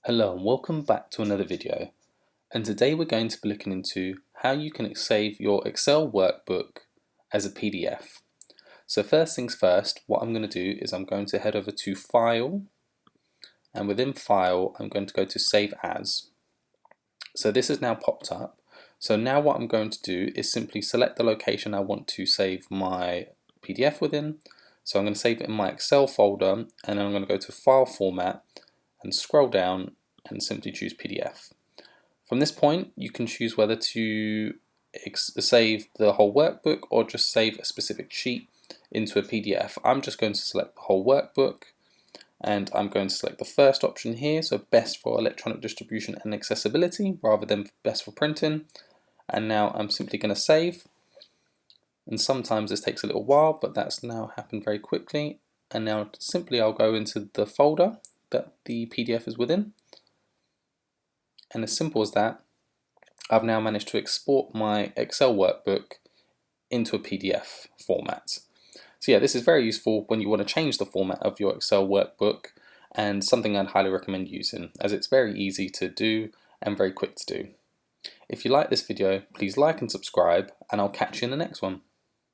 Hello and welcome back to another video, and today we're going to be looking into how you can save your Excel workbook as a PDF. So first things first, what I'm going to do is I'm going to head over to File, and within File I'm going to go to Save As. So this has now popped up. So now what I'm going to do is simply select the location I want to save my PDF within. So I'm going to save it in my Excel folder, and then I'm going to go to File Format and scroll down and simply choose PDF. From this point you can choose whether to save the whole workbook or just save a specific sheet into a PDF. I'm just going to select the whole workbook, and I'm going to select the first option here, so best for electronic distribution and accessibility rather than best for printing. And now I'm simply going to save, and sometimes this takes a little while, but that's now happened very quickly. And now simply I'll go into the folder that the PDF is within, and as simple as that, I've now managed to export my Excel workbook into a PDF format. So yeah, this is very useful when you want to change the format of your Excel workbook, and something I'd highly recommend using, as it's very easy to do and very quick to do. If you like this video, please like and subscribe, and I'll catch you in the next one.